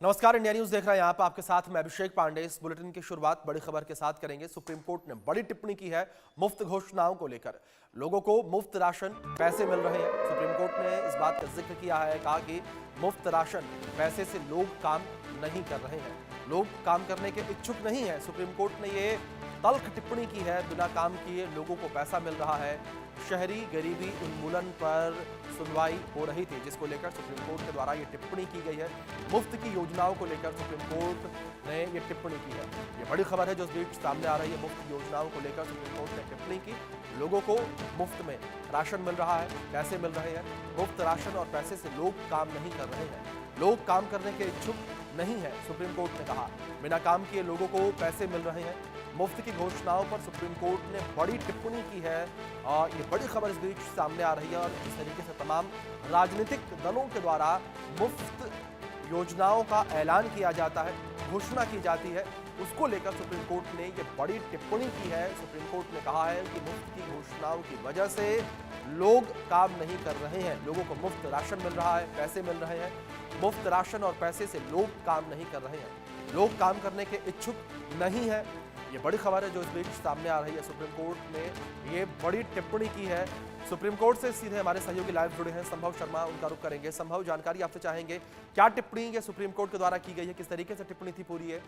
नमस्कार, India news देख रहे हैं। यहाँ पर आपके साथ मैं अभिषेक पांडे। इस बुलेटिन की शुरुआत बड़ी खबर के साथ करेंगे। सुप्रीम कोर्ट ने बड़ी टिप्पणी की है मुफ्त घोषणाओं को लेकर। लोगों को मुफ्त राशन पैसे मिल रहे हैं। सुप्रीम कोर्ट ने इस बात का जिक्र किया है, कहा कि मुफ्त राशन पैसे से लोग काम नहीं कर रहे हैं, लोग काम करने के इच्छुक नहीं है। सुप्रीम कोर्ट ने ये तल्ख टिप्पणी की है, बिना काम किए लोगों को पैसा मिल रहा है। शहरी गरीबी उन्मूलन पर सुनवाई हो रही थी, जिसको लेकर सुप्रीम कोर्ट के द्वारा ये टिप्पणी की गई है। मुफ्त की योजनाओं को लेकर सुप्रीम कोर्ट ने ये टिप्पणी की है। ये बड़ी खबर है जो इस बीच सामने आ रही है। मुफ्त योजनाओं को लेकर सुप्रीम कोर्ट ने टिप्पणी की। लोगों को मुफ्त में राशन मिल रहा है, पैसे मिल रहे हैं। मुफ्त राशन और पैसे से लोग काम नहीं कर रहे हैं, लोग काम करने के इच्छुक नहीं है। सुप्रीम कोर्ट ने कहा बिना काम किए लोगों को पैसे मिल रहे हैं। मुफ्त की घोषणाओं पर सुप्रीम कोर्ट ने बड़ी टिप्पणी की है। ये बड़ी खबर इस बीच सामने आ रही है और इस तरीके से तमाम राजनीतिक दलों के द्वारा मुफ्त योजनाओं का ऐलान किया जाता है, घोषणा की जाती है, उसको लेकर सुप्रीम कोर्ट ने ये बड़ी टिप्पणी की है। सुप्रीम कोर्ट ने कहा है कि मुफ्त की घोषणाओं की वजह से लोग काम नहीं कर रहे हैं। लोगों को मुफ्त राशन मिल रहा है, पैसे मिल रहे हैं। मुफ्त राशन और पैसे से लोग काम नहीं कर रहे हैं, लोग काम करने के इच्छुक नहीं है। ये बड़ी खबर है जो इस बीच सामने आ रही है। सुप्रीम कोर्ट ने ये बड़ी टिप्पणी की है। सुप्रीम कोर्ट से सीधे हमारे सहयोगी लाइव जुड़े हैं, संभव शर्मा, उनका रुख करेंगे। संभव, जानकारी आपसे चाहेंगे, क्या टिप्पणी ये सुप्रीम कोर्ट के द्वारा की गई है, किस तरीके से टिप्पणी थी पूरी है?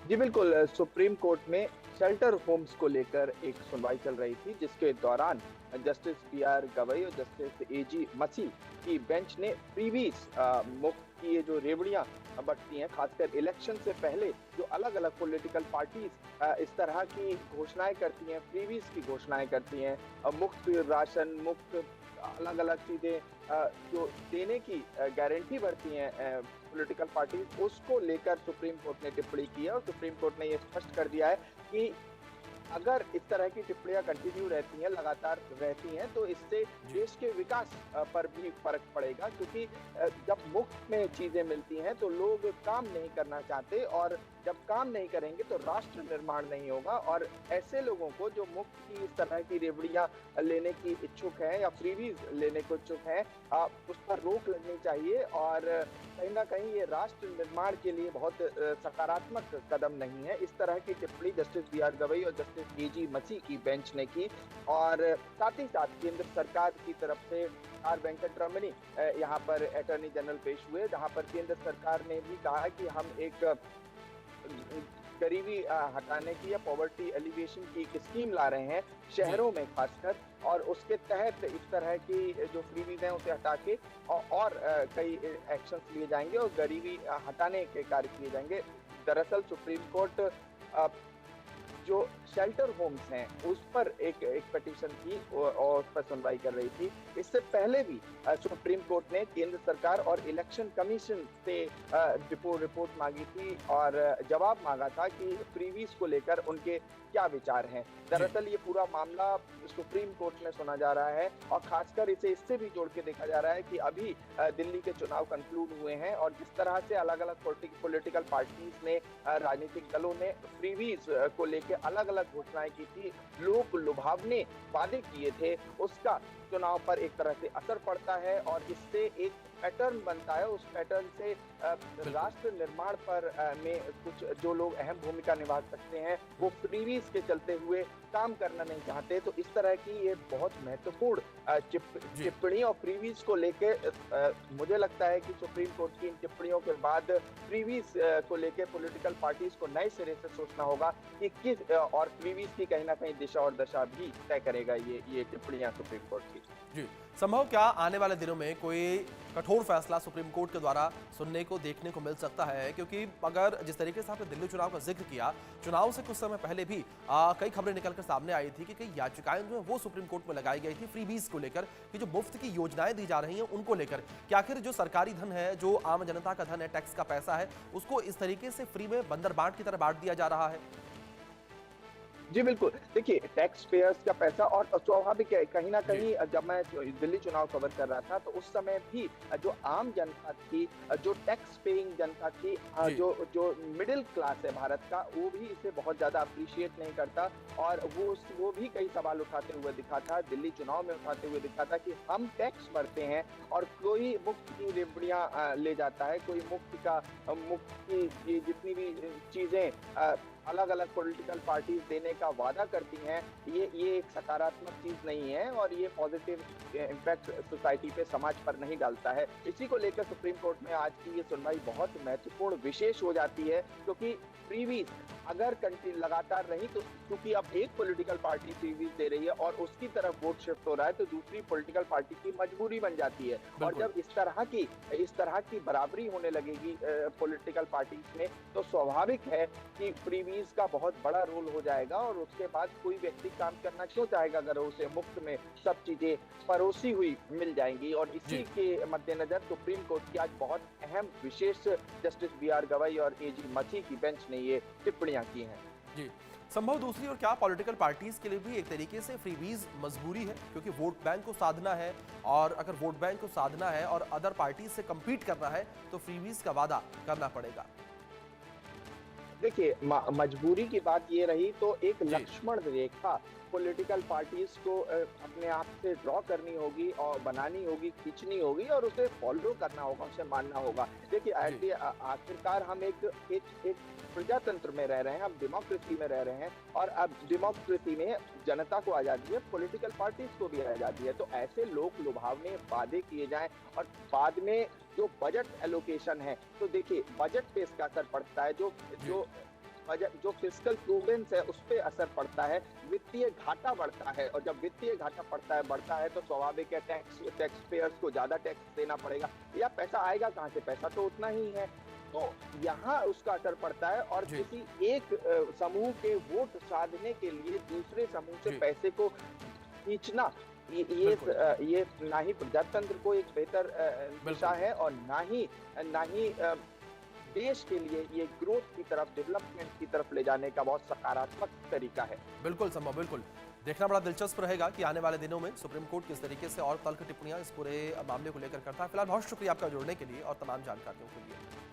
जी बिल्कुल, सुप्रीम कोर्ट में शेल्टर होम्स को लेकर एक सुनवाई चल रही थी, जिसके दौरान जस्टिस बी.आर. गवई और जस्टिस ए.जी. मसी की बेंच ने फ्रीबीज मुफ्त की ये जो रेवड़ियां बंटती हैं, खासकर इलेक्शन से पहले जो अलग अलग पॉलिटिकल पार्टीज इस तरह की घोषणाएं करती हैं, फ्रीबीज की घोषणाएं करती हैं, मुफ्त राशन, मुफ्त अलग अलग चीजें जो देने की गारंटी भरती हैं पॉलिटिकल पार्टीज, उसको लेकर सुप्रीम कोर्ट ने टिप्पणी की है। और सुप्रीम कोर्ट ने ये स्पष्ट कर दिया है कि अगर इस तरह की टिप्पणियां कंटिन्यू रहती हैं, लगातार रहती हैं, तो इससे देश के विकास पर भी फर्क पड़ेगा। क्योंकि जब मुफ्त में चीजें मिलती हैं तो लोग काम नहीं करना चाहते, और जब काम नहीं करेंगे तो राष्ट्र निर्माण नहीं होगा। और ऐसे लोगों को जो मुफ्त की इस तरह की रेवड़ियां लेने की इच्छुक हैं या फ्रीबीज लेने को इच्छुक हैं, उस पर रोक लगनी चाहिए। और कहीं ना कहीं ये राष्ट्र निर्माण के लिए बहुत सकारात्मक कदम नहीं है। इस तरह की टिप्पणी जस्टिस बी.आर. गवई और जस्टिस ए.जी. मसी की बेंच ने की। और साथ ही साथ केंद्र सरकार की तरफ से आर वेंकटरमणी यहाँ पर अटॉर्नी जनरल पेश हुए, जहाँ पर केंद्र सरकार ने भी कहा कि हम एक गरीबी हटाने की या पॉवर्टी एलिवेशन की एक स्कीम ला रहे हैं शहरों में खासकर, और उसके तहत इस तरह की जो फ्रीबीज हैं उसे हटा के और कई एक्शंस लिए जाएंगे और गरीबी हटाने के कार्य किए जाएंगे। दरअसल सुप्रीम कोर्ट जो शेल्टर होम्स हैं उस पर एक पिटीशन थी और उस पर सुनवाई कर रही थी। इससे पहले भी सुप्रीम कोर्ट ने केंद्र सरकार और इलेक्शन कमीशन से रिपोर्ट मांगी थी और जवाब मांगा था कि फ्रीबीज को लेकर उनके क्या विचार हैं। दरअसल ये पूरा मामला सुप्रीम कोर्ट में सुना जा रहा है, और खासकर इसे इससे भी जोड़ के देखा जा रहा है कि अभी दिल्ली के चुनाव कंक्लूड हुए हैं, और जिस तरह से अलग अलग पॉलिटिकल पार्टीज ने, राजनीतिक दलों ने फ्रीबीज को लेकर अलग अलग घोषणाएं की थी, लोग लुभावने वादे किए थे, उसका चुनाव पर एक तरह से असर पड़ता है और इससे एक पैटर्न बनता है। उस पैटर्न से राष्ट्र निर्माण पर में कुछ जो लोग अहम भूमिका निभा सकते हैं वो फ्रीबीज के चलते हुए काम करना नहीं चाहते। तो इस तरह की ये बहुत महत्वपूर्ण टिप्पणी और फ्रीबीज को लेके मुझे लगता है कि सुप्रीम कोर्ट की इन टिप्पणियों के बाद फ्रीबीज को लेके पॉलिटिकल पार्टीज को नए सिरे से सोचना होगा कि किस, और फ्रीबीज की कहीं ना कहीं दिशा और दशा भी तय करेगा ये टिप्पणियां सुप्रीम कोर्ट की। जी, संभव, क्या आने वाले दिनों में कोई कठोर फैसला सुप्रीम कोर्ट के द्वारा सुनने को देखने को मिल सकता है? क्योंकि अगर जिस तरीके से आपने दिल्ली चुनाव का जिक्र किया, चुनाव से कुछ समय पहले भी कई खबरें निकलकर सामने आई थी कि कई याचिकाएं जो है वो सुप्रीम कोर्ट में लगाई गई थी फ्रीबीज को लेकर, कि जो मुफ्त की योजनाएं दी जा रही हैं उनको लेकर कि आखिर जो सरकारी धन है, जो आम जनता का धन है, टैक्स का पैसा है, उसको इस तरीके से फ्री में बंदर बांट की तरह बांट दिया जा रहा है। जी बिल्कुल। देखिए, टैक्स पेयर्स का पैसा और स्वाभाविक है, कहीं न जी। कहीं जब मैं दिल्ली चुनाव कवर कर रहा था, तो उस समय भी जो आम जनता थी, जो टैक्स पेइंग जनता थी, जी। जो जो मिडल क्लास है भारत का, वो भी इसे बहुत ज़्यादा एप्रिशिएट नहीं करता और वो भी कई सवाल उठाते हुए दिखा था, दिल्ली चुनाव में उठाते हुए दिखा था कि हम टैक्स भरते हैं और कोई मुफ्त की रेवड़ियाँ ले जाता है, कोई मुफ्त की ये जितनी भी चीज़ें अलग-अलग पॉलिटिकल पार्टीज देने का वादा करती हैं, ये एक सकारात्मक चीज़ नहीं है और ये पॉजिटिव इम्पैक्ट सोसाइटी पे, समाज पर नहीं डालता है। इसी को लेकर सुप्रीम कोर्ट में आज की ये सुनवाई बहुत महत्वपूर्ण विशेष हो जाती है, क्योंकि फ्रीबीज अगर लगातार रही तो क्योंकि अब एक पॉलिटिकल पार्टी फ्रीबीज दे रही है और उसकी तरफ वोट शिफ्ट हो रहा है, तो दूसरी पॉलिटिकल पार्टी की मजबूरी बन जाती है। और बिल्कुल। जब इस तरह की बराबरी होने लगेगी पॉलिटिकल पार्टीज में, तो स्वाभाविक है कि फ्रीबीज का बहुत बड़ा रोल हो जाएगा और उसके बाद कोई व्यक्ति काम करना क्यों चाहेगा अगर उसे मुफ्त में सब चीजें परोसी हुई मिल जाएंगी। और इसी जी। के मद्देनजर सुप्रीम कोर्ट की आज बहुत अहम विशेष जस्टिस बी आर गवई और एजी मछी की बेंच ने ये टिप्पणियां की हैं। जी। संभव दूसरी ओर क्या पॉलिटिकल पार्टीज के लिए भी एक तरीके से फ्रीबीज मजबूरी है, क्योंकि वोट बैंक को साधना है, और अगर वोट बैंक को साधना है और अदर पार्टीज से compete करना है तो फ्रीबीज का वादा करना पड़ेगा। देखिए, मजबूरी की बात ये रही तो एक जी। लक्ष्मण रेखा पॉलिटिकल पार्टीज को अपने आप से ड्रॉ करनी होगी और बनानी होगी, खींचनी होगी और उसे फॉलो करना होगा, उसे मानना होगा। देखिए, जी। आखिरकार हम एक प्रजातंत्र में रह रहे हैं, हम डेमोक्रेसी में रह रहे हैं और अब डेमोक्रेसी में जनता को आजादी है, पॉलिटिकल पार्टीज को भी आजादी है। तो ऐसे लोक लुभावने वादे किए जाएं और बाद में जो बजट एलोकेशन है, तो देखिए बजट पे इसका असर पड़ता है, जो फिस्कल प्रूडेंस है उस पे असर पड़ता है, वित्तीय घाटा बढ़ता है और जब वित्तीय घाटा बढ़ता है तो स्वाभाविक है टैक्स पेयर्स को ज्यादा टैक्स देना पड़ेगा, या पैसा आएगा कहाँ से, पैसा तो उतना ही है। तो यहाँ उसका असर पड़ता है और जी। किसी एक समूह के वोट साधने के लिए दूसरे समूह से जी। पैसे को खींचना, बिल्कुल। ये ना ही प्रजातंत्र को एक बेहतर दिशा बिल्कुल। है और ना ही देश के लिए ये ग्रोथ की तरफ, डेवलपमेंट की तरफ ले जाने का बहुत सकारात्मक तरीका है। बिल्कुल संभव, बिल्कुल। देखना बड़ा दिलचस्प रहेगा कि आने वाले दिनों में सुप्रीम कोर्ट किस तरीके से और तल्ख टिप्पणियां इस पूरे मामले को लेकर करता है। फिलहाल बहुत शुक्रिया आपका जुड़ने के लिए और तमाम जानकारियों के लिए।